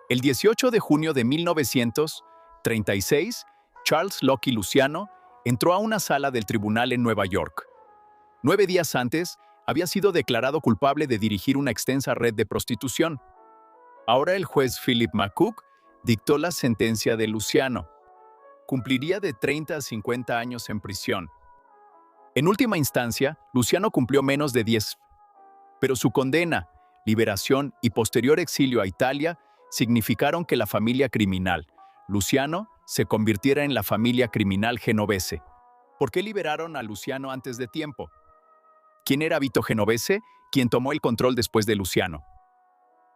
El 18 de junio de 1936, Charles Lucky Luciano entró a una sala del tribunal en Nueva York. 9 días antes, había sido declarado culpable de dirigir una extensa red de prostitución. Ahora el juez Philip McCook dictó la sentencia de Luciano. Cumpliría de 30 a 50 años en prisión. En última instancia, Luciano cumplió menos de 10, pero su condena, liberación y posterior exilio a Italia significaron que la familia criminal, Luciano, se convirtiera en la familia criminal genovese. ¿Por qué liberaron a Luciano antes de tiempo? ¿Quién era Vito Genovese, quien tomó el control después de Luciano?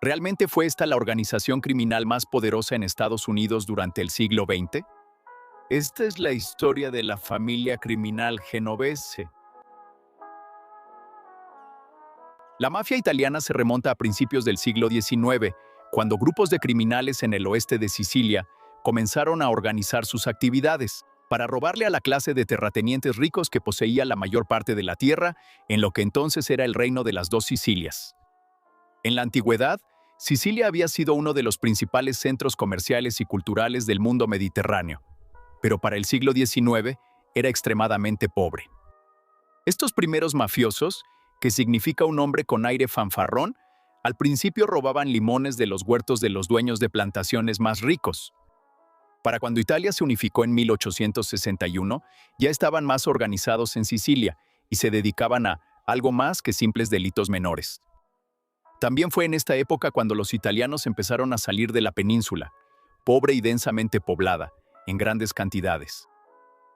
¿Realmente fue esta la organización criminal más poderosa en Estados Unidos durante el siglo XX? Esta es la historia de la familia criminal genovese. La mafia italiana se remonta a principios del siglo XIX, cuando grupos de criminales en el oeste de Sicilia comenzaron a organizar sus actividades para robarle a la clase de terratenientes ricos que poseía la mayor parte de la tierra en lo que entonces era el reino de las dos Sicilias. En la antigüedad, Sicilia había sido uno de los principales centros comerciales y culturales del mundo mediterráneo, pero para el siglo XIX era extremadamente pobre. Estos primeros mafiosos, que significa un hombre con aire fanfarrón, al principio robaban limones de los huertos de los dueños de plantaciones más ricos. Para cuando Italia se unificó en 1861, ya estaban más organizados en Sicilia y se dedicaban a algo más que simples delitos menores. También fue en esta época cuando los italianos empezaron a salir de la península, pobre y densamente poblada, en grandes cantidades.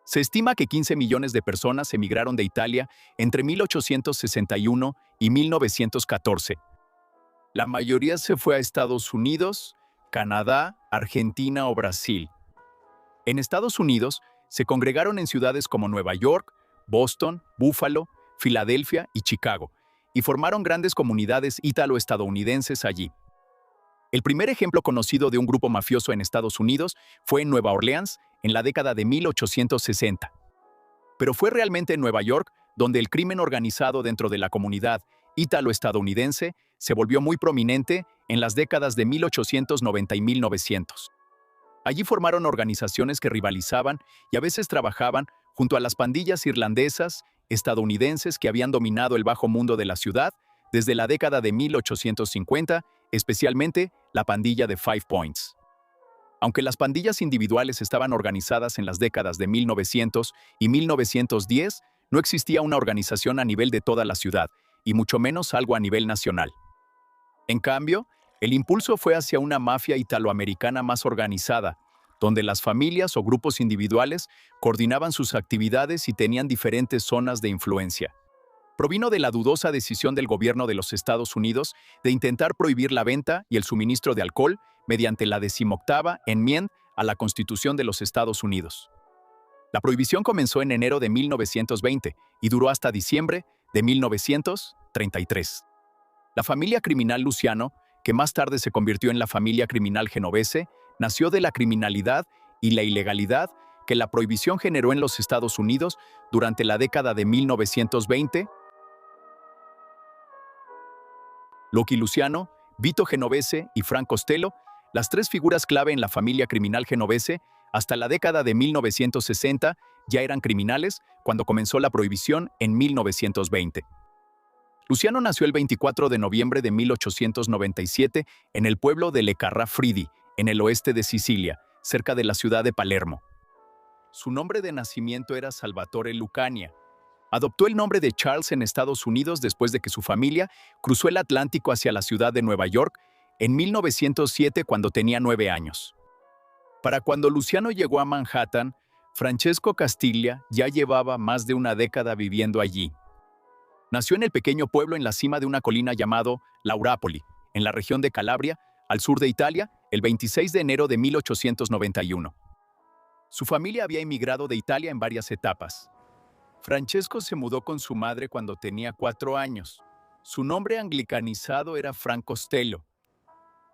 Se estima que 15 millones de personas emigraron de Italia entre 1861 y 1914. La mayoría se fue a Estados Unidos, Canadá, Argentina o Brasil. En Estados Unidos se congregaron en ciudades como Nueva York, Boston, Buffalo, Filadelfia y Chicago, y formaron grandes comunidades ítalo-estadounidenses allí. El primer ejemplo conocido de un grupo mafioso en Estados Unidos fue en Nueva Orleans, en la década de 1860. Pero fue realmente en Nueva York donde el crimen organizado dentro de la comunidad ítalo-estadounidense se volvió muy prominente en las décadas de 1890 y 1900. Allí formaron organizaciones que rivalizaban y a veces trabajaban junto a las pandillas irlandesas, estadounidenses que habían dominado el bajo mundo de la ciudad desde la década de 1850, especialmente la pandilla de Five Points. Aunque las pandillas individuales estaban organizadas en las décadas de 1900 y 1910, no existía una organización a nivel de toda la ciudad, y mucho menos algo a nivel nacional. En cambio, el impulso fue hacia una mafia italoamericana más organizada, donde las familias o grupos individuales coordinaban sus actividades y tenían diferentes zonas de influencia. Provino de la dudosa decisión del gobierno de los Estados Unidos de intentar prohibir la venta y el suministro de alcohol mediante la 18ª enmienda a la Constitución de los Estados Unidos. La prohibición comenzó en enero de 1920 y duró hasta diciembre de 1933. La familia criminal Luciano, que más tarde se convirtió en la familia criminal genovese, nació de la criminalidad y la ilegalidad que la prohibición generó en los Estados Unidos durante la década de 1920. Lucky Luciano, Vito Genovese y Frank Costello, las tres figuras clave en la familia criminal genovese, hasta la década de 1960 ya eran criminales cuando comenzó la prohibición en 1920. Luciano nació el 24 de noviembre de 1897 en el pueblo de Le Carrafridi, en el oeste de Sicilia, cerca de la ciudad de Palermo. Su nombre de nacimiento era Salvatore Lucania. Adoptó el nombre de Charles en Estados Unidos después de que su familia cruzó el Atlántico hacia la ciudad de Nueva York en 1907 cuando tenía 9 años. Para cuando Luciano llegó a Manhattan, Francesco Castiglia ya llevaba más de una década viviendo allí. Nació en el pequeño pueblo en la cima de una colina llamado Laurapoli, en la región de Calabria, al sur de Italia, el 26 de enero de 1891. Su familia había emigrado de Italia en varias etapas. Francesco se mudó con su madre cuando tenía 4 años. Su nombre anglicanizado era Frank Costello.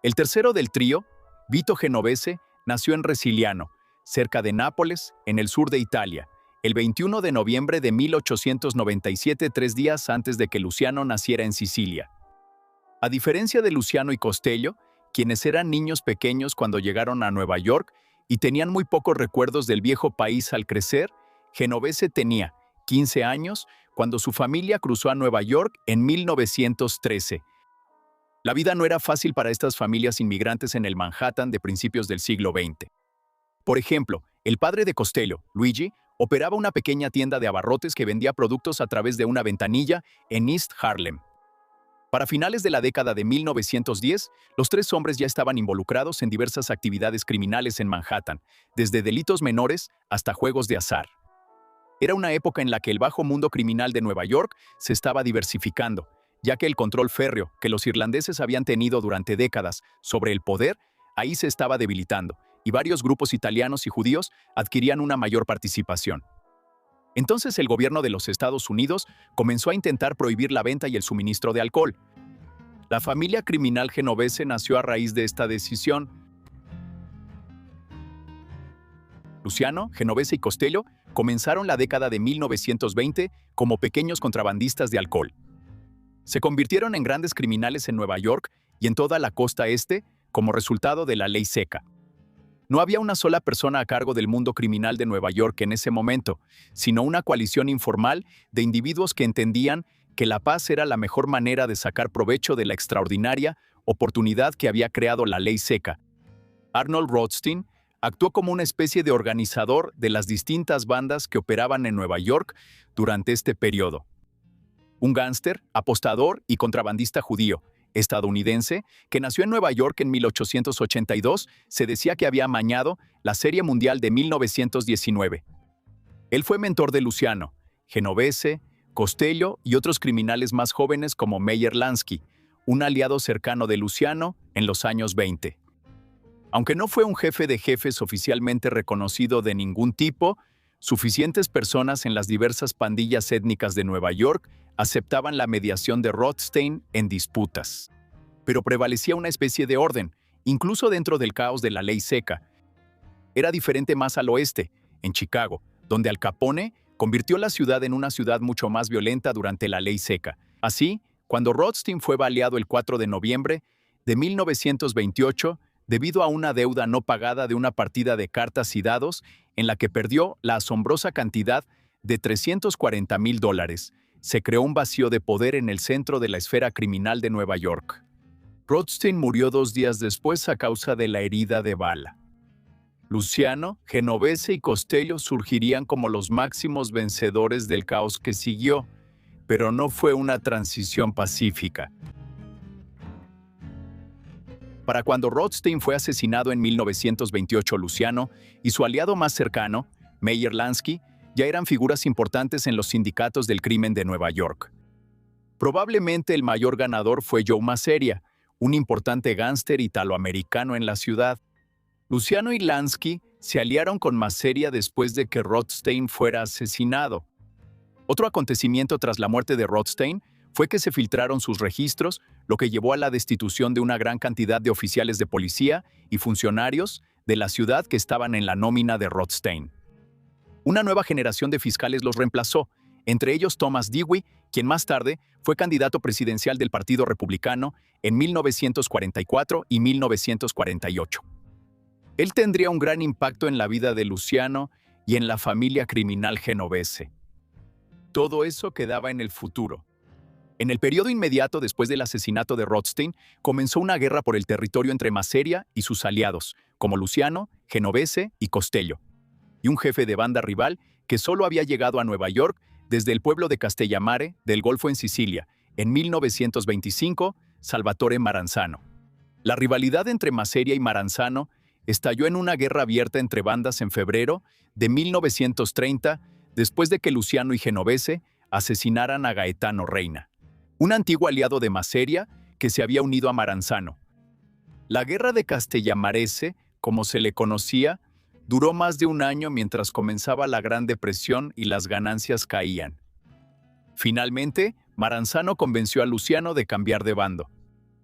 El tercero del trío, Vito Genovese, nació en Resiliano, cerca de Nápoles, en el sur de Italia, el 21 de noviembre de 1897, 3 días antes de que Luciano naciera en Sicilia. A diferencia de Luciano y Costello, quienes eran niños pequeños cuando llegaron a Nueva York y tenían muy pocos recuerdos del viejo país al crecer. Genovese tenía 15 años cuando su familia cruzó a Nueva York en 1913. La vida no era fácil para estas familias inmigrantes en el Manhattan de principios del siglo XX. Por ejemplo, el padre de Costello, Luigi, operaba una pequeña tienda de abarrotes que vendía productos a través de una ventanilla en East Harlem. Para finales de la década de 1910, los tres hombres ya estaban involucrados en diversas actividades criminales en Manhattan, desde delitos menores hasta juegos de azar. Era una época en la que el bajo mundo criminal de Nueva York se estaba diversificando, ya que el control férreo que los irlandeses habían tenido durante décadas sobre el poder, ahí se estaba debilitando, y varios grupos italianos y judíos adquirían una mayor participación. Entonces el gobierno de los Estados Unidos comenzó a intentar prohibir la venta y el suministro de alcohol. La familia criminal genovese nació a raíz de esta decisión. Luciano, Genovese y Costello comenzaron la década de 1920 como pequeños contrabandistas de alcohol. Se convirtieron en grandes criminales en Nueva York y en toda la costa este como resultado de la ley seca. No había una sola persona a cargo del mundo criminal de Nueva York en ese momento, sino una coalición informal de individuos que entendían que la paz era la mejor manera de sacar provecho de la extraordinaria oportunidad que había creado la ley seca. Arnold Rothstein actuó como una especie de organizador de las distintas bandas que operaban en Nueva York durante este periodo. Un gángster, apostador y contrabandista judío, estadounidense, que nació en Nueva York en 1882, se decía que había amañado la Serie Mundial de 1919. Él fue mentor de Luciano, Genovese, Costello y otros criminales más jóvenes como Meyer Lansky, un aliado cercano de Luciano en los años 20. Aunque no fue un jefe de jefes oficialmente reconocido de ningún tipo, suficientes personas en las diversas pandillas étnicas de Nueva York aceptaban la mediación de Rothstein en disputas. Pero prevalecía una especie de orden, incluso dentro del caos de la ley seca. Era diferente más al oeste, en Chicago, donde Al Capone convirtió la ciudad en una ciudad mucho más violenta durante la ley seca. Así, cuando Rothstein fue baleado el 4 de noviembre de 1928, debido a una deuda no pagada de una partida de cartas y dados en la que perdió la asombrosa cantidad de $340,000, se creó un vacío de poder en el centro de la esfera criminal de Nueva York. Rothstein murió 2 días después a causa de la herida de bala. Luciano, Genovese y Costello surgirían como los máximos vencedores del caos que siguió, pero no fue una transición pacífica. Para cuando Rothstein fue asesinado en 1928, Luciano y su aliado más cercano, Meyer Lansky, ya eran figuras importantes en los sindicatos del crimen de Nueva York. Probablemente el mayor ganador fue Joe Masseria, un importante gángster italoamericano en la ciudad. Luciano y Lansky se aliaron con Masseria después de que Rothstein fuera asesinado. Otro acontecimiento tras la muerte de Rothstein fue que se filtraron sus registros, lo que llevó a la destitución de una gran cantidad de oficiales de policía y funcionarios de la ciudad que estaban en la nómina de Rothstein. Una nueva generación de fiscales los reemplazó, entre ellos Thomas Dewey, quien más tarde fue candidato presidencial del Partido Republicano en 1944 y 1948. Él tendría un gran impacto en la vida de Luciano y en la familia criminal genovese. Todo eso quedaba en el futuro. En el periodo inmediato después del asesinato de Rothstein, comenzó una guerra por el territorio entre Masseria y sus aliados, como Luciano, Genovese y Costello, y un jefe de banda rival que solo había llegado a Nueva York desde el pueblo de Castellamare, del Golfo en Sicilia, en 1925, Salvatore Maranzano. La rivalidad entre Masseria y Maranzano estalló en una guerra abierta entre bandas en febrero de 1930, después de que Luciano y Genovese asesinaran a Gaetano Reina, un antiguo aliado de Masseria que se había unido a Maranzano. La guerra de Castellamarese, como se le conocía, duró más de un año mientras comenzaba la Gran Depresión y las ganancias caían. Finalmente, Maranzano convenció a Luciano de cambiar de bando.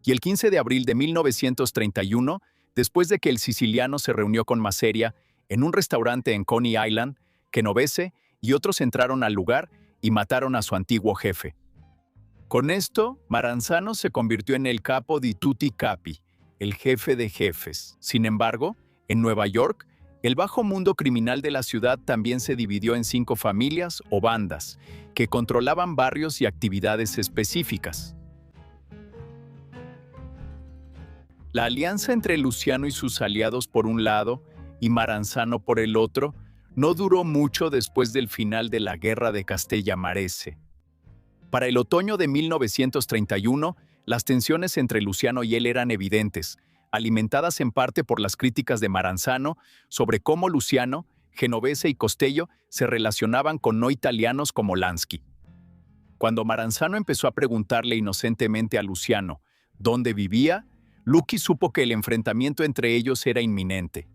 Y el 15 de abril de 1931, después de que el siciliano se reunió con Masseria en un restaurante en Coney Island, Genovese y otros entraron al lugar y mataron a su antiguo jefe. Con esto, Maranzano se convirtió en el capo di tutti capi, el jefe de jefes. Sin embargo, en Nueva York, el bajo mundo criminal de la ciudad también se dividió en 5 familias o bandas, que controlaban barrios y actividades específicas. La alianza entre Luciano y sus aliados por un lado y Maranzano por el otro no duró mucho después del final de la Guerra de Castella-Amarece. Para el otoño de 1931, las tensiones entre Luciano y él eran evidentes, alimentadas en parte por las críticas de Maranzano sobre cómo Luciano, Genovese y Costello se relacionaban con no italianos como Lansky. Cuando Maranzano empezó a preguntarle inocentemente a Luciano dónde vivía, Lucky supo que el enfrentamiento entre ellos era inminente.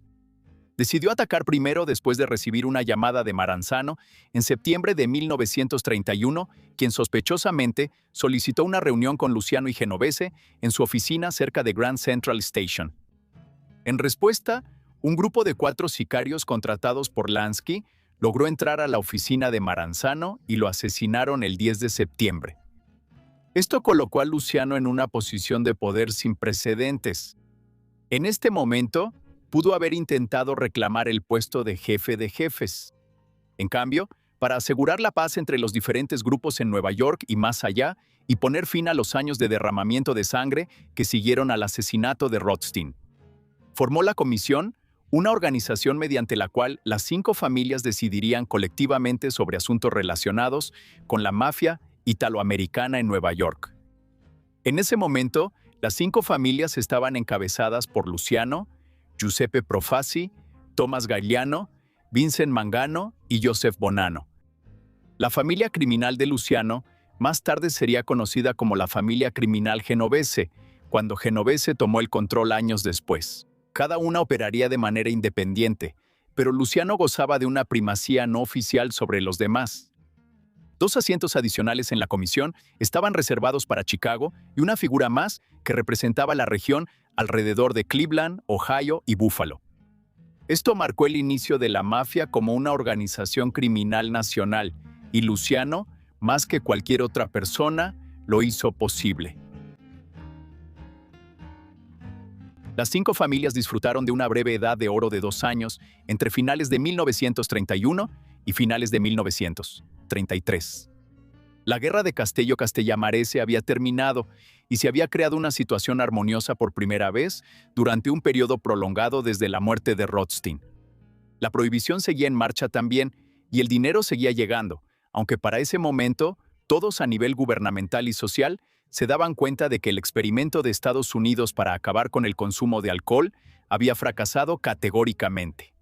Decidió atacar primero después de recibir una llamada de Maranzano en septiembre de 1931, quien sospechosamente solicitó una reunión con Luciano y Genovese en su oficina cerca de Grand Central Station. En respuesta, un grupo de 4 sicarios contratados por Lansky logró entrar a la oficina de Maranzano y lo asesinaron el 10 de septiembre. Esto colocó a Luciano en una posición de poder sin precedentes. En este momento, pudo haber intentado reclamar el puesto de jefe de jefes. En cambio, para asegurar la paz entre los diferentes grupos en Nueva York y más allá, y poner fin a los años de derramamiento de sangre que siguieron al asesinato de Rothstein, formó la Comisión, una organización mediante la cual las 5 familias decidirían colectivamente sobre asuntos relacionados con la mafia italoamericana en Nueva York. En ese momento, las 5 familias estaban encabezadas por Luciano, Giuseppe Profaci, Thomas Gagliano, Vincent Mangano y Joseph Bonanno. La familia criminal de Luciano más tarde sería conocida como la familia criminal Genovese, cuando Genovese tomó el control años después. Cada una operaría de manera independiente, pero Luciano gozaba de una primacía no oficial sobre los demás. 2 asientos adicionales en la comisión estaban reservados para Chicago y una figura más que representaba la región alrededor de Cleveland, Ohio y Buffalo. Esto marcó el inicio de la mafia como una organización criminal nacional, y Luciano, más que cualquier otra persona, lo hizo posible. Las 5 familias disfrutaron de una breve edad de oro de 2 años entre finales de 1931 y finales de 1933. La Guerra de Castello-Castellamarece había terminado y se había creado una situación armoniosa por primera vez durante un periodo prolongado desde la muerte de Rothstein. La prohibición seguía en marcha también y el dinero seguía llegando, aunque para ese momento todos a nivel gubernamental y social se daban cuenta de que el experimento de Estados Unidos para acabar con el consumo de alcohol había fracasado categóricamente.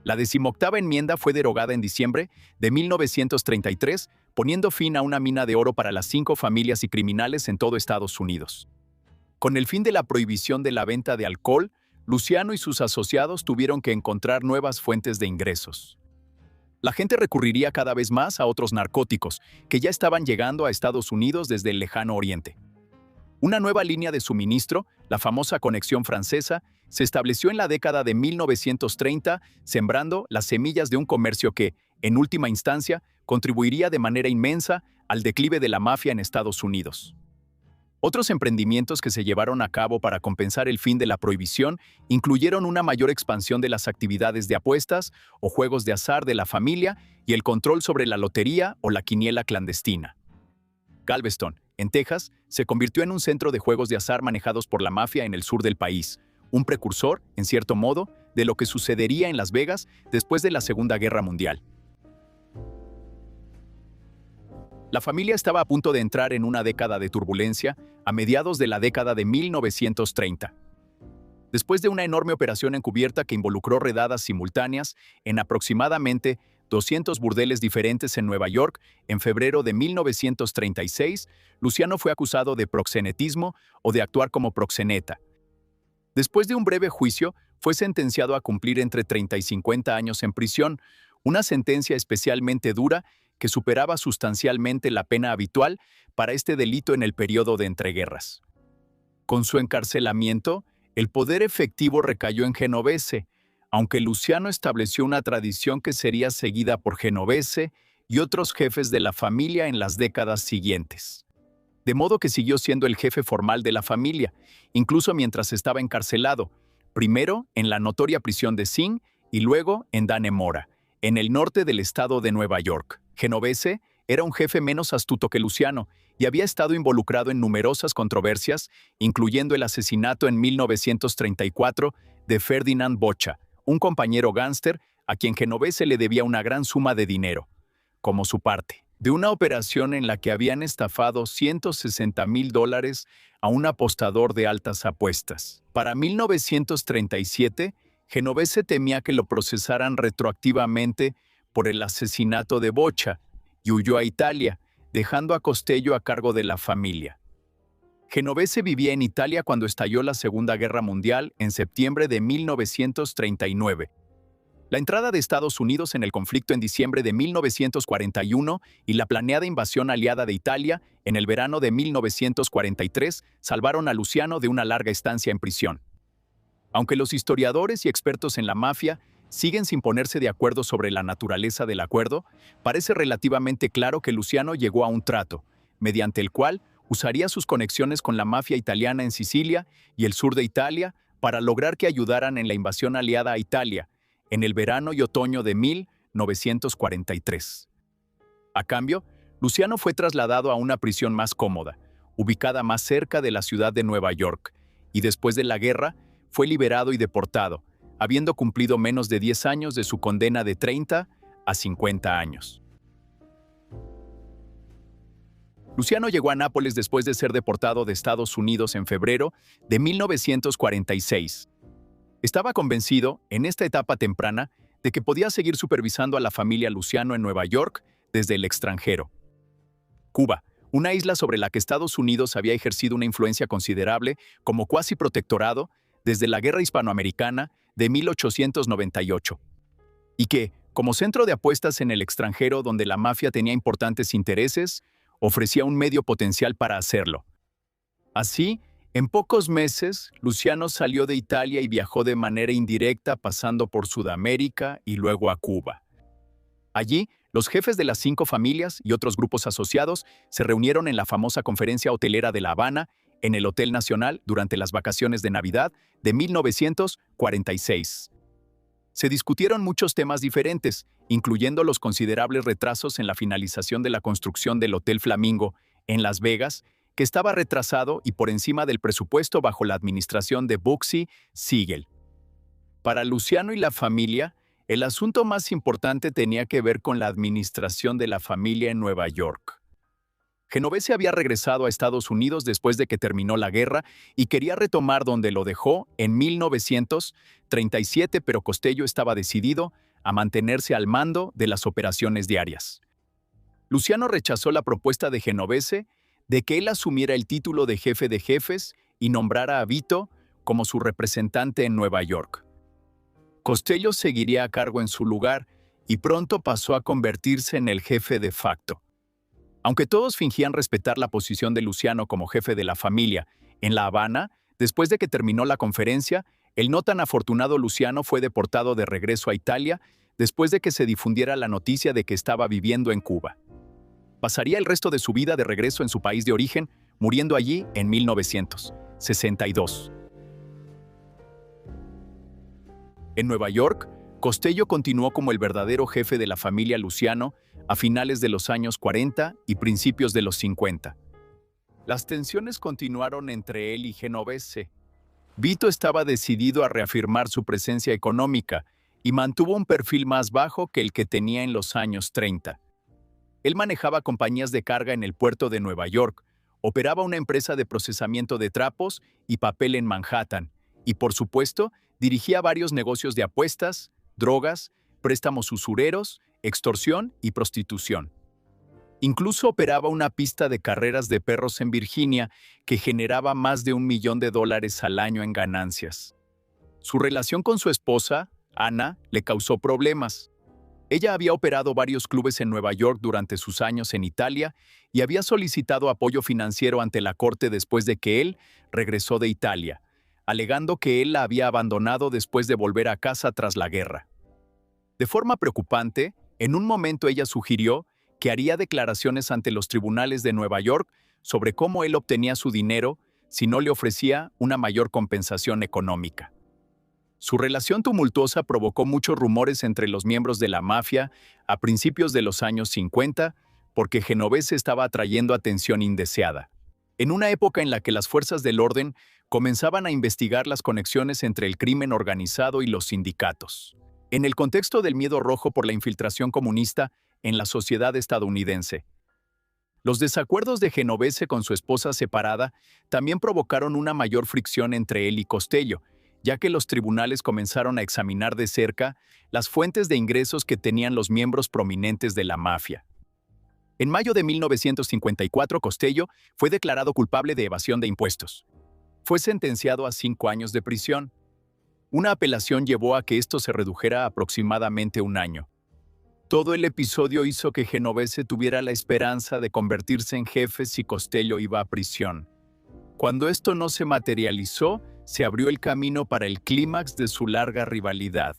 La 18ª enmienda fue derogada en diciembre de 1933, poniendo fin a una mina de oro para las 5 familias y criminales en todo Estados Unidos. Con el fin de la prohibición de la venta de alcohol, Luciano y sus asociados tuvieron que encontrar nuevas fuentes de ingresos. La gente recurriría cada vez más a otros narcóticos, que ya estaban llegando a Estados Unidos desde el lejano oriente. Una nueva línea de suministro, la famosa conexión francesa, se estableció en la década de 1930, sembrando las semillas de un comercio que, en última instancia, contribuiría de manera inmensa al declive de la mafia en Estados Unidos. Otros emprendimientos que se llevaron a cabo para compensar el fin de la prohibición incluyeron una mayor expansión de las actividades de apuestas o juegos de azar de la familia y el control sobre la lotería o la quiniela clandestina. Galveston, en Texas, se convirtió en un centro de juegos de azar manejados por la mafia en el sur del país, un precursor, en cierto modo, de lo que sucedería en Las Vegas después de la Segunda Guerra Mundial. La familia estaba a punto de entrar en una década de turbulencia a mediados de la década de 1930. Después de una enorme operación encubierta que involucró redadas simultáneas en aproximadamente 200 burdeles diferentes en Nueva York, en febrero de 1936, Luciano fue acusado de proxenetismo o de actuar como proxeneta. Después de un breve juicio, fue sentenciado a cumplir entre 30 y 50 años en prisión, una sentencia especialmente dura que superaba sustancialmente la pena habitual para este delito en el periodo de entreguerras. Con su encarcelamiento, el poder efectivo recayó en Genovese, aunque Luciano estableció una tradición que sería seguida por Genovese y otros jefes de la familia en las décadas siguientes. de modo que siguió siendo el jefe formal de la familia, incluso mientras estaba encarcelado, primero en la notoria prisión de Sing y luego en Dannemora, en el norte del estado de Nueva York. Genovese era un jefe menos astuto que Luciano y había estado involucrado en numerosas controversias, incluyendo el asesinato en 1934 de Ferdinand Boccia, un compañero gángster a quien Genovese le debía una gran suma de dinero, como su parte, de una operación en la que habían estafado $160,000 a un apostador de altas apuestas. Para 1937, Genovese temía que lo procesaran retroactivamente por el asesinato de Boccia y huyó a Italia, dejando a Costello a cargo de la familia. Genovese vivía en Italia cuando estalló la Segunda Guerra Mundial en septiembre de 1939. La entrada de Estados Unidos en el conflicto en diciembre de 1941 y la planeada invasión aliada de Italia en el verano de 1943 salvaron a Luciano de una larga estancia en prisión. Aunque los historiadores y expertos en la mafia siguen sin ponerse de acuerdo sobre la naturaleza del acuerdo, parece relativamente claro que Luciano llegó a un trato, mediante el cual usaría sus conexiones con la mafia italiana en Sicilia y el sur de Italia para lograr que ayudaran en la invasión aliada a Italia, en el verano y otoño de 1943. A cambio, Luciano fue trasladado a una prisión más cómoda, ubicada más cerca de la ciudad de Nueva York, y después de la guerra, fue liberado y deportado, habiendo cumplido menos de 10 años de su condena de 30 a 50 años. Luciano llegó a Nápoles después de ser deportado de Estados Unidos en febrero de 1946. Estaba convencido, en esta etapa temprana, de que podía seguir supervisando a la familia Luciano en Nueva York desde el extranjero. Cuba, una isla sobre la que Estados Unidos había ejercido una influencia considerable como cuasi protectorado desde la Guerra Hispanoamericana de 1898, y que, como centro de apuestas en el extranjero donde la mafia tenía importantes intereses, ofrecía un medio potencial para hacerlo. Así, en pocos meses, Luciano salió de Italia y viajó de manera indirecta pasando por Sudamérica y luego a Cuba. Allí, los jefes de las 5 familias y otros grupos asociados se reunieron en la famosa conferencia hotelera de La Habana, en el Hotel Nacional, durante las vacaciones de Navidad de 1946. Se discutieron muchos temas diferentes, incluyendo los considerables retrasos en la finalización de la construcción del Hotel Flamingo en Las Vegas, que estaba retrasado y por encima del presupuesto bajo la administración de Bugsy Siegel. Para Luciano y la familia, el asunto más importante tenía que ver con la administración de la familia en Nueva York. Genovese había regresado a Estados Unidos después de que terminó la guerra y quería retomar donde lo dejó en 1937, pero Costello estaba decidido a mantenerse al mando de las operaciones diarias. Luciano rechazó la propuesta de Genovese de que él asumiera el título de jefe de jefes y nombrara a Vito como su representante en Nueva York. Costello seguiría a cargo en su lugar y pronto pasó a convertirse en el jefe de facto. Aunque todos fingían respetar la posición de Luciano como jefe de la familia, en La Habana, después de que terminó la conferencia, el no tan afortunado Luciano fue deportado de regreso a Italia después de que se difundiera la noticia de que estaba viviendo en Cuba. Pasaría el resto de su vida de regreso en su país de origen, muriendo allí en 1962. En Nueva York, Costello continuó como el verdadero jefe de la familia Luciano a finales de los años 40 y principios de los 50. Las tensiones continuaron entre él y Genovese. Vito estaba decidido a reafirmar su presencia económica y mantuvo un perfil más bajo que el que tenía en los años 30. Él manejaba compañías de carga en el puerto de Nueva York, operaba una empresa de procesamiento de trapos y papel en Manhattan, y por supuesto, dirigía varios negocios de apuestas, drogas, préstamos usureros, extorsión y prostitución. Incluso operaba una pista de carreras de perros en Virginia que generaba más de $1 millón al año en ganancias. Su relación con su esposa, Ana, le causó problemas. Ella había operado varios clubes en Nueva York durante sus años en Italia y había solicitado apoyo financiero ante la corte después de que él regresó de Italia, alegando que él la había abandonado después de volver a casa tras la guerra. De forma preocupante, en un momento ella sugirió que haría declaraciones ante los tribunales de Nueva York sobre cómo él obtenía su dinero si no le ofrecía una mayor compensación económica. Su relación tumultuosa provocó muchos rumores entre los miembros de la mafia a principios de los años 50, porque Genovese estaba atrayendo atención indeseada. En una época en la que las fuerzas del orden comenzaban a investigar las conexiones entre el crimen organizado y los sindicatos. En el contexto del miedo rojo por la infiltración comunista en la sociedad estadounidense, los desacuerdos de Genovese con su esposa separada también provocaron una mayor fricción entre él y Costello, ya que los tribunales comenzaron a examinar de cerca las fuentes de ingresos que tenían los miembros prominentes de la mafia. En mayo de 1954, Costello fue declarado culpable de evasión de impuestos. Fue sentenciado a 5 años de prisión. Una apelación llevó a que esto se redujera a aproximadamente 1 año. Todo el episodio hizo que Genovese tuviera la esperanza de convertirse en jefe si Costello iba a prisión. Cuando esto no se materializó, se abrió el camino para el clímax de su larga rivalidad.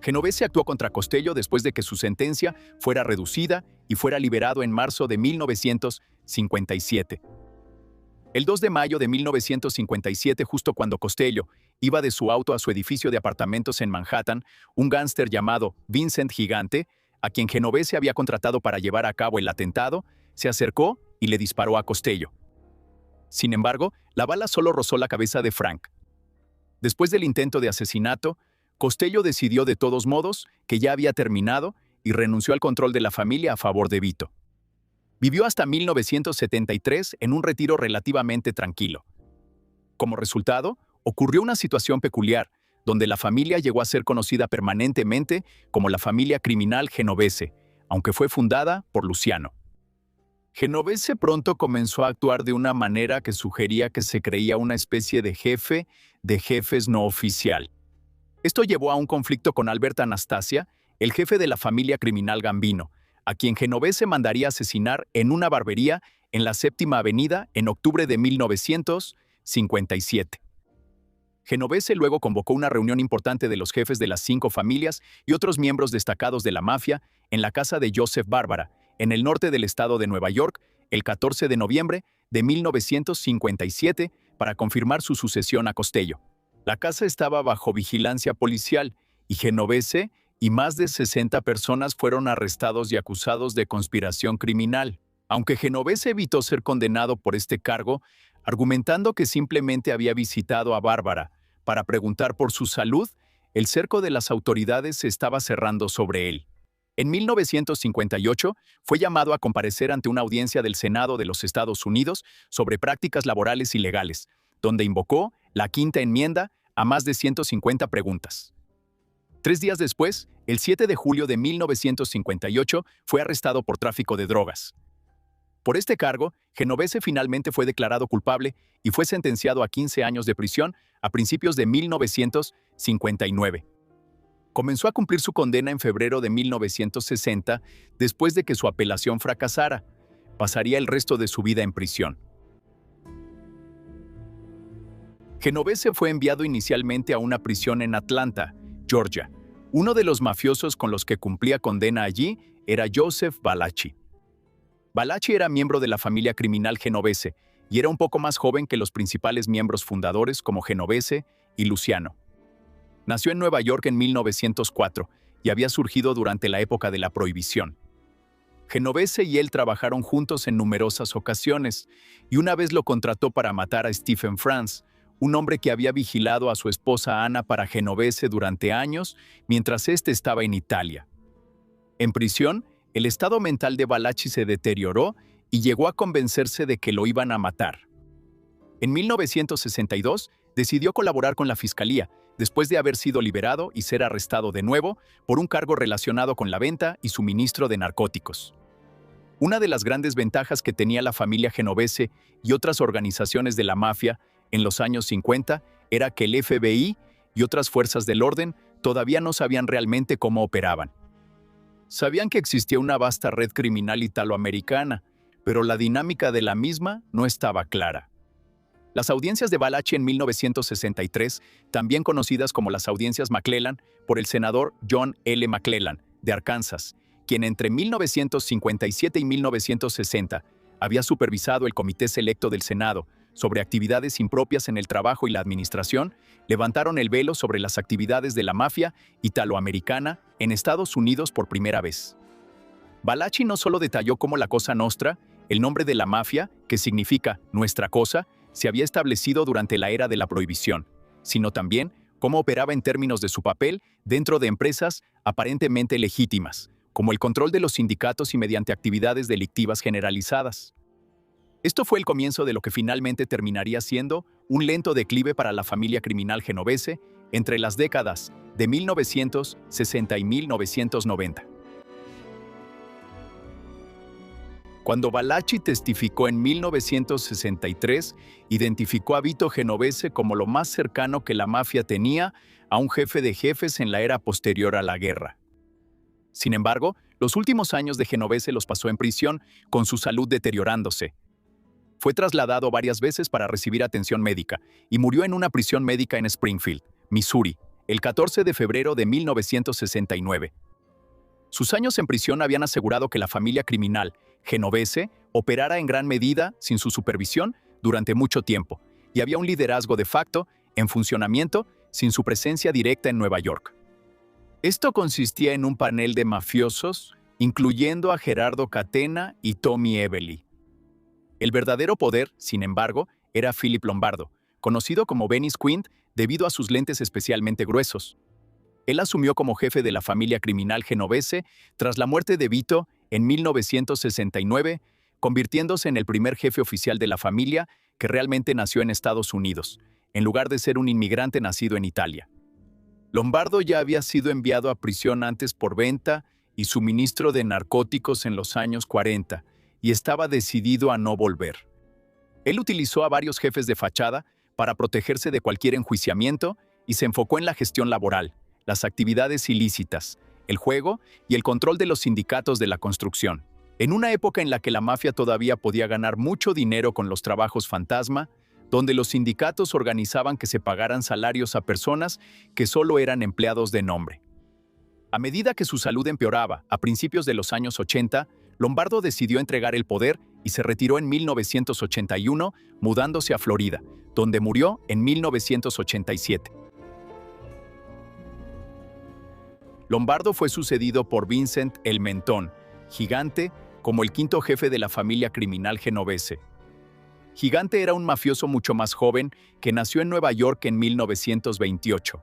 Genovese actuó contra Costello después de que su sentencia fuera reducida y fuera liberado en marzo de 1957. El 2 de mayo de 1957, justo cuando Costello iba de su auto a su edificio de apartamentos en Manhattan, un gángster llamado Vincent Gigante, a quien Genovese había contratado para llevar a cabo el atentado, se acercó y le disparó a Costello. Sin embargo, la bala solo rozó la cabeza de Frank. Después del intento de asesinato, Costello decidió de todos modos que ya había terminado y renunció al control de la familia a favor de Vito. Vivió hasta 1973 en un retiro relativamente tranquilo. Como resultado, ocurrió una situación peculiar, donde la familia llegó a ser conocida permanentemente como la familia criminal Genovese, aunque fue fundada por Luciano. Genovese pronto comenzó a actuar de una manera que sugería que se creía una especie de jefe de jefes no oficial. Esto llevó a un conflicto con Albert Anastasia, el jefe de la familia criminal Gambino, a quien Genovese mandaría asesinar en una barbería en la Séptima Avenida en octubre de 1957. Genovese luego convocó una reunión importante de los jefes de las 5 familias y otros miembros destacados de la mafia en la casa de Joseph Barbara, en el norte del estado de Nueva York, el 14 de noviembre de 1957, para confirmar su sucesión a Costello. La casa estaba bajo vigilancia policial y Genovese y más de 60 personas fueron arrestados y acusados de conspiración criminal. Aunque Genovese evitó ser condenado por este cargo, argumentando que simplemente había visitado a Bárbara para preguntar por su salud, el cerco de las autoridades se estaba cerrando sobre él. En 1958 fue llamado a comparecer ante una audiencia del Senado de los Estados Unidos sobre prácticas laborales ilegales, donde invocó la Quinta Enmienda a más de 150 preguntas. 3 días después, el 7 de julio de 1958, fue arrestado por tráfico de drogas. Por este cargo, Genovese finalmente fue declarado culpable y fue sentenciado a 15 años de prisión a principios de 1959. Comenzó a cumplir su condena en febrero de 1960 después de que su apelación fracasara. Pasaría el resto de su vida en prisión. Genovese fue enviado inicialmente a una prisión en Atlanta, Georgia. Uno de los mafiosos con los que cumplía condena allí era Joseph Valachi. Valachi era miembro de la familia criminal Genovese y era un poco más joven que los principales miembros fundadores como Genovese y Luciano. Nació en Nueva York en 1904 y había surgido durante la época de la Prohibición. Genovese y él trabajaron juntos en numerosas ocasiones y una vez lo contrató para matar a Stephen Franz, un hombre que había vigilado a su esposa Ana para Genovese durante años mientras éste estaba en Italia. En prisión, el estado mental de Valachi se deterioró y llegó a convencerse de que lo iban a matar. En 1962, decidió colaborar con la fiscalía, después de haber sido liberado y ser arrestado de nuevo por un cargo relacionado con la venta y suministro de narcóticos. Una de las grandes ventajas que tenía la familia Genovese y otras organizaciones de la mafia en los años 50 era que el FBI y otras fuerzas del orden todavía no sabían realmente cómo operaban. Sabían que existía una vasta red criminal italoamericana, pero la dinámica de la misma no estaba clara. Las audiencias de Valachi en 1963, también conocidas como las audiencias McClellan, por el senador John L. McClellan, de Arkansas, quien entre 1957 y 1960 había supervisado el Comité Selecto del Senado sobre actividades impropias en el trabajo y la administración, levantaron el velo sobre las actividades de la mafia italoamericana en Estados Unidos por primera vez. Valachi no solo detalló cómo la Cosa Nostra, el nombre de la mafia, que significa nuestra cosa, se había establecido durante la era de la prohibición, sino también cómo operaba en términos de su papel dentro de empresas aparentemente legítimas, como el control de los sindicatos y mediante actividades delictivas generalizadas. Esto fue el comienzo de lo que finalmente terminaría siendo un lento declive para la familia criminal genovese entre las décadas de 1960 y 1990. Cuando Valachi testificó en 1963, identificó a Vito Genovese como lo más cercano que la mafia tenía a un jefe de jefes en la era posterior a la guerra. Sin embargo, los últimos años de Genovese los pasó en prisión, con su salud deteriorándose. Fue trasladado varias veces para recibir atención médica y murió en una prisión médica en Springfield, Missouri, el 14 de febrero de 1969. Sus años en prisión habían asegurado que la familia criminal Genovese operara en gran medida sin su supervisión durante mucho tiempo, y había un liderazgo de facto en funcionamiento sin su presencia directa en Nueva York. Esto consistía en un panel de mafiosos, incluyendo a Gerardo Catena y Tommy Ebeli. El verdadero poder, sin embargo, era Philip Lombardo, conocido como Venice Quint debido a sus lentes especialmente gruesos. Él asumió como jefe de la familia criminal genovese tras la muerte de Vito en 1969, convirtiéndose en el primer jefe oficial de la familia que realmente nació en Estados Unidos, en lugar de ser un inmigrante nacido en Italia. Lombardo ya había sido enviado a prisión antes por venta y suministro de narcóticos en los años 40, y estaba decidido a no volver. Él utilizó a varios jefes de fachada para protegerse de cualquier enjuiciamiento y se enfocó en la gestión laboral, las actividades ilícitas, el juego y el control de los sindicatos de la construcción. En una época en la que la mafia todavía podía ganar mucho dinero con los trabajos fantasma, donde los sindicatos organizaban que se pagaran salarios a personas que solo eran empleados de nombre. A medida que su salud empeoraba, a principios de los años 80, Lombardo decidió entregar el poder y se retiró en 1981, mudándose a Florida, donde murió en 1987. Lombardo fue sucedido por Vincent El Mentón, Gigante, como el quinto jefe de la familia criminal genovese. Gigante era un mafioso mucho más joven que nació en Nueva York en 1928.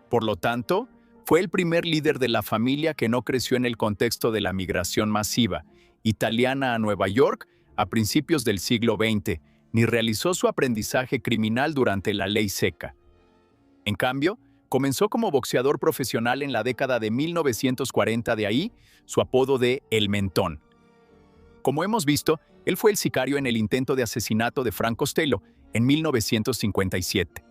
Por lo tanto, fue el primer líder de la familia que no creció en el contexto de la migración masiva italiana a Nueva York a principios del siglo XX, ni realizó su aprendizaje criminal durante la ley seca. En cambio, comenzó como boxeador profesional en la década de 1940, de ahí su apodo de El Mentón. Como hemos visto, él fue el sicario en el intento de asesinato de Frank Costello en 1957.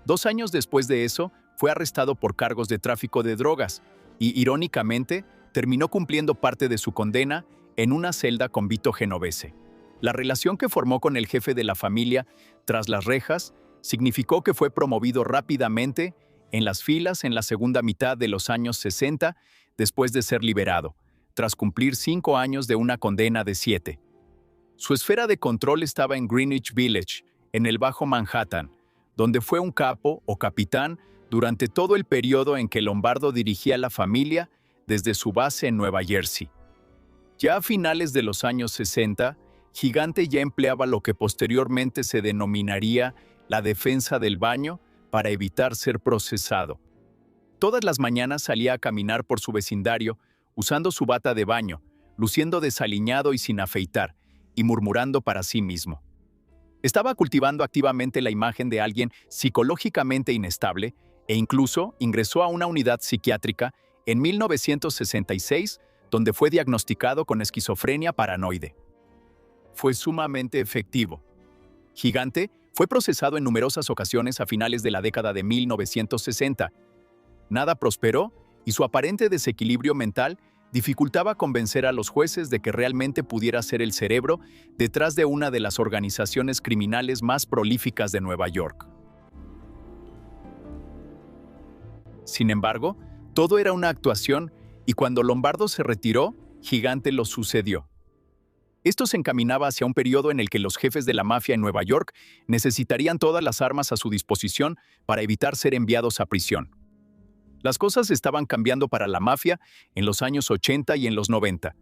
2 años después de eso, fue arrestado por cargos de tráfico de drogas y, irónicamente, terminó cumpliendo parte de su condena en una celda con Vito Genovese. La relación que formó con el jefe de la familia tras las rejas significó que fue promovido rápidamente en las filas en la segunda mitad de los años 60 después de ser liberado, tras cumplir 5 años de una condena de 7. Su esfera de control estaba en Greenwich Village, en el Bajo Manhattan, donde fue un capo o capitán durante todo el periodo en que Lombardo dirigía la familia desde su base en Nueva Jersey. Ya a finales de los años 60, Gigante ya empleaba lo que posteriormente se denominaría la defensa del baño para evitar ser procesado. Todas las mañanas salía a caminar por su vecindario usando su bata de baño, luciendo desaliñado y sin afeitar, y murmurando para sí mismo. Estaba cultivando activamente la imagen de alguien psicológicamente inestable e incluso ingresó a una unidad psiquiátrica en 1966, donde fue diagnosticado con esquizofrenia paranoide. Fue sumamente efectivo. Gigante fue procesado en numerosas ocasiones a finales de la década de 1960. Nada prosperó y su aparente desequilibrio mental dificultaba convencer a los jueces de que realmente pudiera ser el cerebro detrás de una de las organizaciones criminales más prolíficas de Nueva York. Sin embargo, todo era una actuación y cuando Lombardo se retiró, Gigante lo sucedió. Esto se encaminaba hacia un periodo en el que los jefes de la mafia en Nueva York necesitarían todas las armas a su disposición para evitar ser enviados a prisión. Las cosas estaban cambiando para la mafia en los años 80 y en los 90.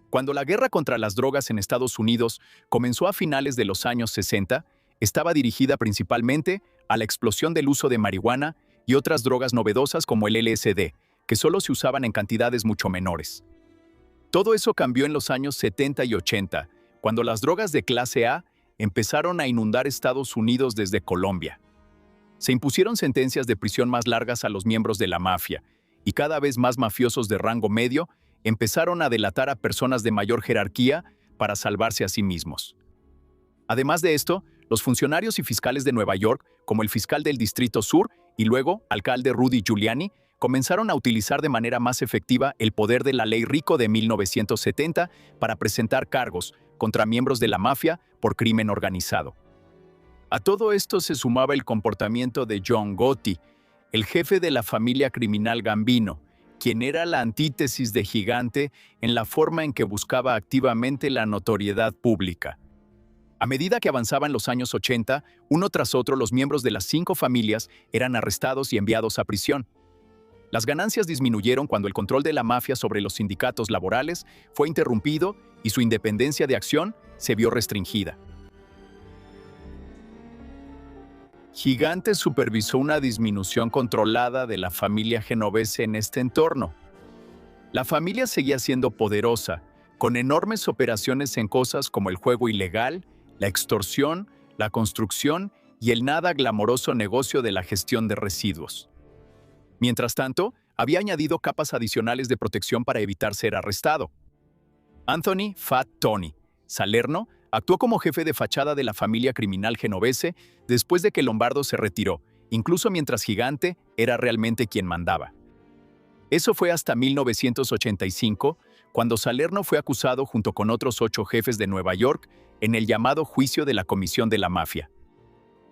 Cuando la guerra contra las drogas en Estados Unidos comenzó a finales de los años 60, estaba dirigida principalmente a la explosión del uso de marihuana y otras drogas novedosas como el LSD, que solo se usaban en cantidades mucho menores. Todo eso cambió en los años 70 y 80, cuando las drogas de clase A empezaron a inundar Estados Unidos desde Colombia. Se impusieron sentencias de prisión más largas a los miembros de la mafia, y cada vez más mafiosos de rango medio empezaron a delatar a personas de mayor jerarquía para salvarse a sí mismos. Además de esto, los funcionarios y fiscales de Nueva York, como el fiscal del Distrito Sur y luego alcalde Rudy Giuliani, comenzaron a utilizar de manera más efectiva el poder de la Ley Rico de 1970 para presentar cargos contra miembros de la mafia por crimen organizado. A todo esto se sumaba el comportamiento de John Gotti, el jefe de la familia criminal Gambino, quien era la antítesis de Gigante en la forma en que buscaba activamente la notoriedad pública. A medida que avanzaban los años 80, uno tras otro los miembros de las 5 familias eran arrestados y enviados a prisión. Las ganancias disminuyeron cuando el control de la mafia sobre los sindicatos laborales fue interrumpido y su independencia de acción se vio restringida. Gigante supervisó una disminución controlada de la familia genovese en este entorno. La familia seguía siendo poderosa, con enormes operaciones en cosas como el juego ilegal, la extorsión, la construcción y el nada glamoroso negocio de la gestión de residuos. Mientras tanto, había añadido capas adicionales de protección para evitar ser arrestado. Anthony Fat Tony Salerno actuó como jefe de fachada de la familia criminal genovese después de que Lombardo se retiró, incluso mientras Gigante era realmente quien mandaba. Eso fue hasta 1985, cuando Salerno fue acusado junto con otros 8 jefes de Nueva York en el llamado Juicio de la Comisión de la Mafia.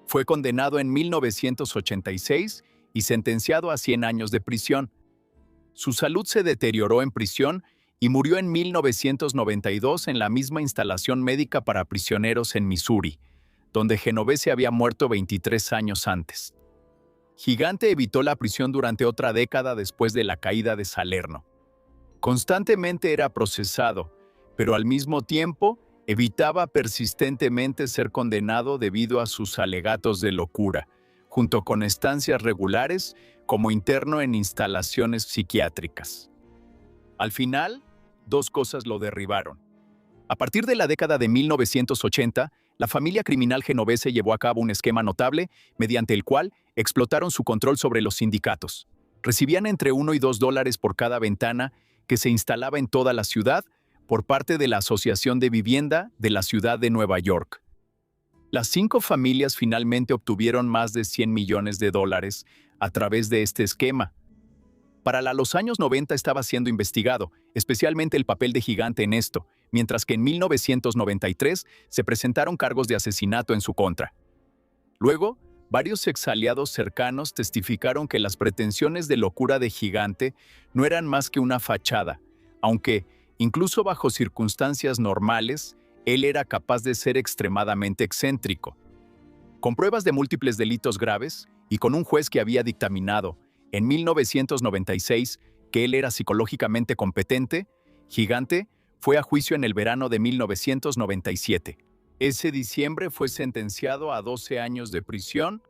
Fue condenado en 1986 y sentenciado a 100 años de prisión. Su salud se deterioró en prisión y murió en 1992 en la misma instalación médica para prisioneros en Missouri, donde Genovese había muerto 23 años antes. Gigante evitó la prisión durante otra década después de la caída de Salerno. Constantemente era procesado, pero al mismo tiempo evitaba persistentemente ser condenado debido a sus alegatos de locura, junto con estancias regulares como interno en instalaciones psiquiátricas. Al final, 2 cosas lo derribaron. A partir de la década de 1980, la familia criminal genovese llevó a cabo un esquema notable mediante el cual explotaron su control sobre los sindicatos. Recibían entre $1 y $2 por cada ventana que se instalaba en toda la ciudad por parte de la Asociación de Vivienda de la Ciudad de Nueva York. Las 5 familias finalmente obtuvieron más de $100 millones a través de este esquema. Para los años 90 estaba siendo investigado, especialmente el papel de Gigante en esto, mientras que en 1993 se presentaron cargos de asesinato en su contra. Luego, varios exaliados cercanos testificaron que las pretensiones de locura de Gigante no eran más que una fachada, aunque, incluso bajo circunstancias normales, él era capaz de ser extremadamente excéntrico. Con pruebas de múltiples delitos graves y con un juez que había dictaminado, en 1996, que él era psicológicamente competente, Gigante fue a juicio en el verano de 1997. Ese diciembre fue sentenciado a 12 años de prisión.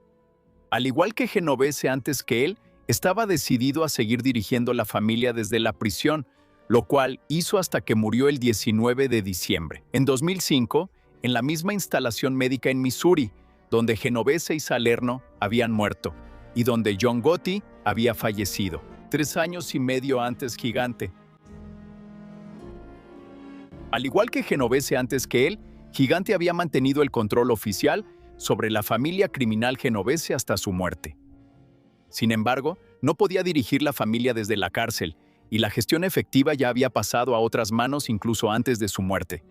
Al igual que Genovese antes que él, estaba decidido a seguir dirigiendo la familia desde la prisión, lo cual hizo hasta que murió el 19 de diciembre. En 2005, en la misma instalación médica en Missouri, donde Genovese y Salerno habían muerto, y donde John Gotti había fallecido, 3 años y medio antes Gigante. Al igual que Genovese antes que él, Gigante había mantenido el control oficial sobre la familia criminal genovese hasta su muerte. Sin embargo, no podía dirigir la familia desde la cárcel, y la gestión efectiva ya había pasado a otras manos incluso antes de su muerte.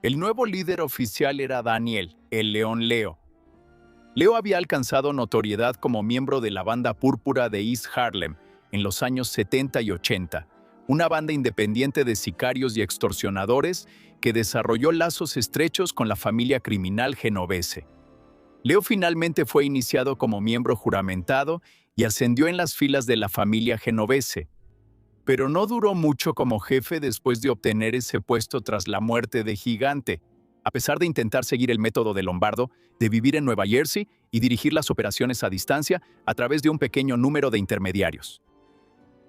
El nuevo líder oficial era Daniel, el León Leo. Leo había alcanzado notoriedad como miembro de la banda púrpura de East Harlem en los años 70 y 80, una banda independiente de sicarios y extorsionadores que desarrolló lazos estrechos con la familia criminal genovese. Leo finalmente fue iniciado como miembro juramentado y ascendió en las filas de la familia genovese, pero no duró mucho como jefe después de obtener ese puesto tras la muerte de Gigante, a pesar de intentar seguir el método de Lombardo, de vivir en Nueva Jersey y dirigir las operaciones a distancia a través de un pequeño número de intermediarios.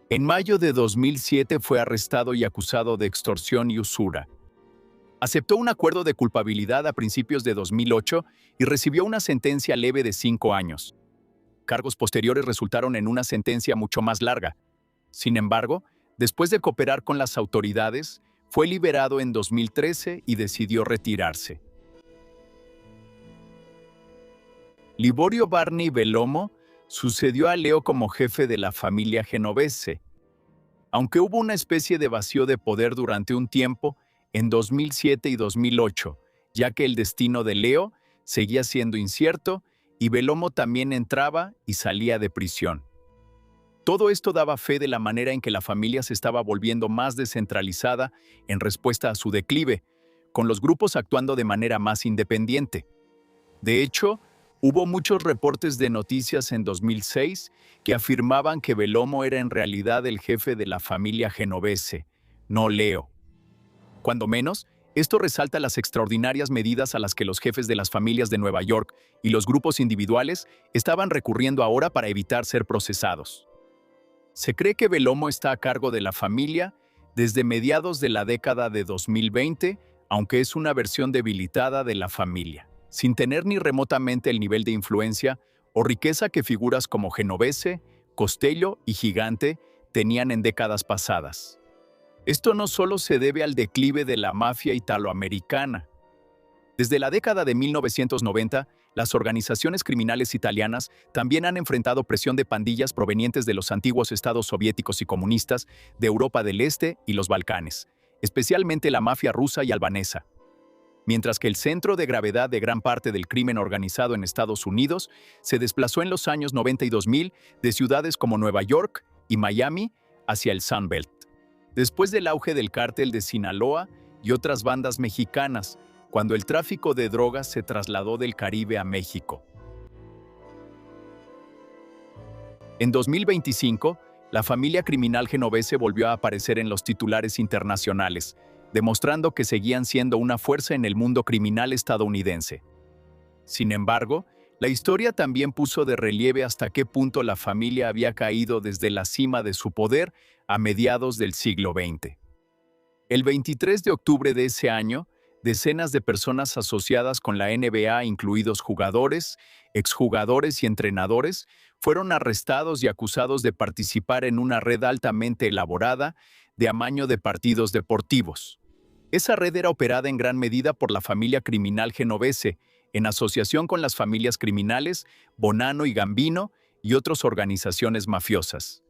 En mayo de 2007 fue arrestado y acusado de extorsión y usura. Aceptó un acuerdo de culpabilidad a principios de 2008 y recibió una sentencia leve de 5 años. Cargos posteriores resultaron en una sentencia mucho más larga. Sin embargo, después de cooperar con las autoridades, fue liberado en 2013 y decidió retirarse. Liborio Barney Velomo sucedió a Leo como jefe de la familia genovese. Aunque hubo una especie de vacío de poder durante un tiempo, en 2007 y 2008, ya que el destino de Leo seguía siendo incierto y Velomo también entraba y salía de prisión. Todo esto daba fe de la manera en que la familia se estaba volviendo más descentralizada en respuesta a su declive, con los grupos actuando de manera más independiente. De hecho, hubo muchos reportes de noticias en 2006 que afirmaban que Velomo era en realidad el jefe de la familia genovese, no Leo. Cuando menos, esto resalta las extraordinarias medidas a las que los jefes de las familias de Nueva York y los grupos individuales estaban recurriendo ahora para evitar ser procesados. Se cree que Velomo está a cargo de la familia desde mediados de la década de 2020, aunque es una versión debilitada de la familia, sin tener ni remotamente el nivel de influencia o riqueza que figuras como Genovese, Costello y Gigante tenían en décadas pasadas. Esto no solo se debe al declive de la mafia italoamericana. Desde la década de 1990, las organizaciones criminales italianas también han enfrentado presión de pandillas provenientes de los antiguos estados soviéticos y comunistas de Europa del Este y los Balcanes, especialmente la mafia rusa y albanesa. Mientras que el centro de gravedad de gran parte del crimen organizado en Estados Unidos se desplazó en los años 90 y 2000 de ciudades como Nueva York y Miami hacia el Sun Belt. Después del auge del cártel de Sinaloa y otras bandas mexicanas, cuando el tráfico de drogas se trasladó del Caribe a México. En 2025, la familia criminal genovese volvió a aparecer en los titulares internacionales, demostrando que seguían siendo una fuerza en el mundo criminal estadounidense. Sin embargo, la historia también puso de relieve hasta qué punto la familia había caído desde la cima de su poder a mediados del siglo XX. El 23 de octubre de ese año, decenas de personas asociadas con la NBA, incluidos jugadores, exjugadores y entrenadores, fueron arrestados y acusados de participar en una red altamente elaborada de amaño de partidos deportivos. Esa red era operada en gran medida por la familia criminal genovese, en asociación con las familias criminales Bonanno y Gambino y otras organizaciones mafiosas.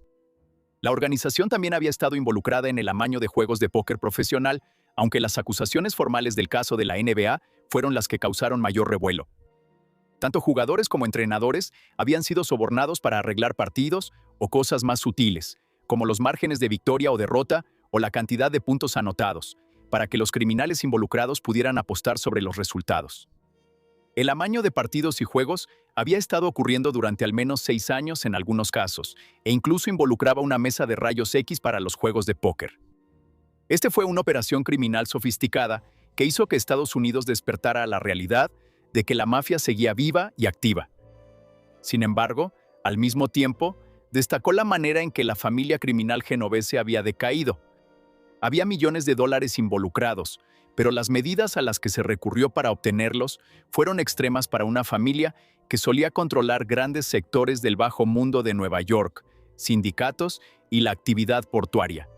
La organización también había estado involucrada en el amaño de juegos de póker profesional, aunque las acusaciones formales del caso de la NBA fueron las que causaron mayor revuelo. Tanto jugadores como entrenadores habían sido sobornados para arreglar partidos o cosas más sutiles, como los márgenes de victoria o derrota o la cantidad de puntos anotados, para que los criminales involucrados pudieran apostar sobre los resultados. El amaño de partidos y juegos había estado ocurriendo durante al menos 6 años en algunos casos, e incluso involucraba una mesa de rayos X para los juegos de póker. Este fue una operación criminal sofisticada que hizo que Estados Unidos despertara a la realidad de que la mafia seguía viva y activa. Sin embargo, al mismo tiempo, destacó la manera en que la familia criminal genovese había decaído. Había millones de dólares involucrados, pero las medidas a las que se recurrió para obtenerlos fueron extremas para una familia que solía controlar grandes sectores del bajo mundo de Nueva York, sindicatos y la actividad portuaria.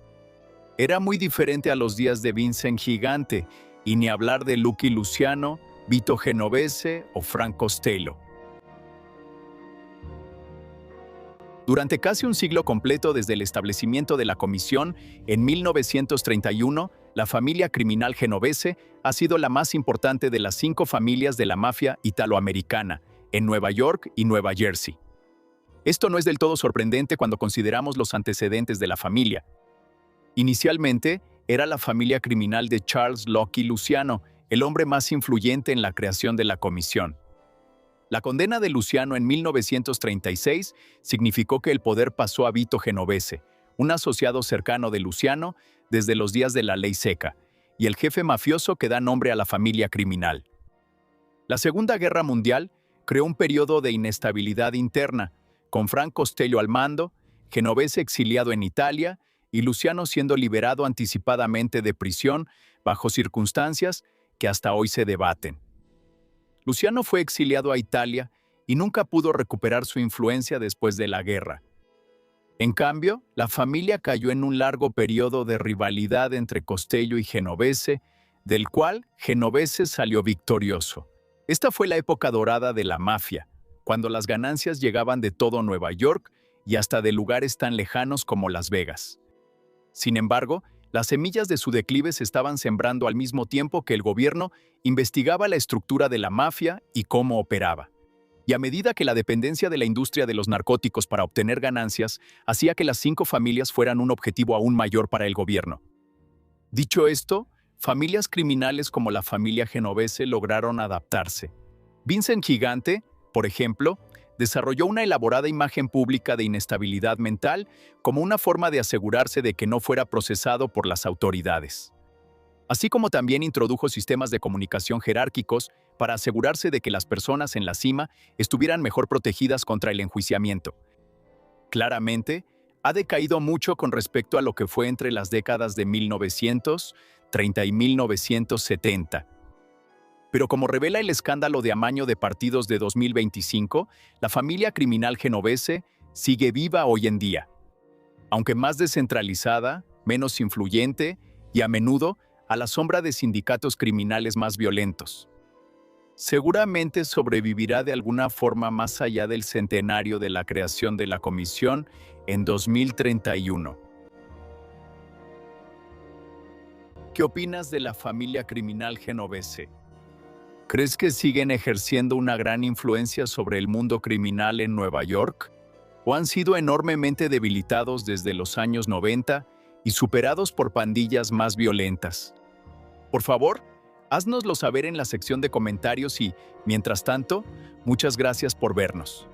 Era muy diferente a los días de Vincent Gigante, y ni hablar de Lucky Luciano, Vito Genovese o Frank Costello. Durante casi un siglo completo desde el establecimiento de la comisión, en 1931, la familia criminal genovese ha sido la más importante de las 5 familias de la mafia italoamericana, en Nueva York y Nueva Jersey. Esto no es del todo sorprendente cuando consideramos los antecedentes de la familia. Inicialmente, era la familia criminal de Charles Lucky Luciano, el hombre más influyente en la creación de la comisión. La condena de Luciano en 1936 significó que el poder pasó a Vito Genovese, un asociado cercano de Luciano desde los días de la ley seca, y el jefe mafioso que da nombre a la familia criminal. La Segunda Guerra Mundial creó un periodo de inestabilidad interna, con Frank Costello al mando, Genovese exiliado en Italia y Luciano siendo liberado anticipadamente de prisión bajo circunstancias que hasta hoy se debaten. Luciano fue exiliado a Italia y nunca pudo recuperar su influencia después de la guerra. En cambio, la familia cayó en un largo periodo de rivalidad entre Costello y Genovese, del cual Genovese salió victorioso. Esta fue la época dorada de la mafia, cuando las ganancias llegaban de todo Nueva York y hasta de lugares tan lejanos como Las Vegas. Sin embargo, las semillas de su declive se estaban sembrando al mismo tiempo que el gobierno investigaba la estructura de la mafia y cómo operaba. Y a medida que la dependencia de la industria de los narcóticos para obtener ganancias hacía que las 5 familias fueran un objetivo aún mayor para el gobierno. Dicho esto, familias criminales como la familia Genovese lograron adaptarse. Vincent Gigante, por ejemplo, desarrolló una elaborada imagen pública de inestabilidad mental como una forma de asegurarse de que no fuera procesado por las autoridades. Así como también introdujo sistemas de comunicación jerárquicos para asegurarse de que las personas en la cima estuvieran mejor protegidas contra el enjuiciamiento. Claramente, ha decaído mucho con respecto a lo que fue entre las décadas de 1930 y 1970. Pero como revela el escándalo de amaño de partidos de 2025, la familia criminal genovese sigue viva hoy en día. Aunque más descentralizada, menos influyente y a menudo a la sombra de sindicatos criminales más violentos. Seguramente sobrevivirá de alguna forma más allá del centenario de la creación de la comisión en 2031. ¿Qué opinas de la familia criminal genovese? ¿Crees que siguen ejerciendo una gran influencia sobre el mundo criminal en Nueva York? ¿O han sido enormemente debilitados desde los años 90 y superados por pandillas más violentas? Por favor, háznoslo saber en la sección de comentarios y, mientras tanto, muchas gracias por vernos.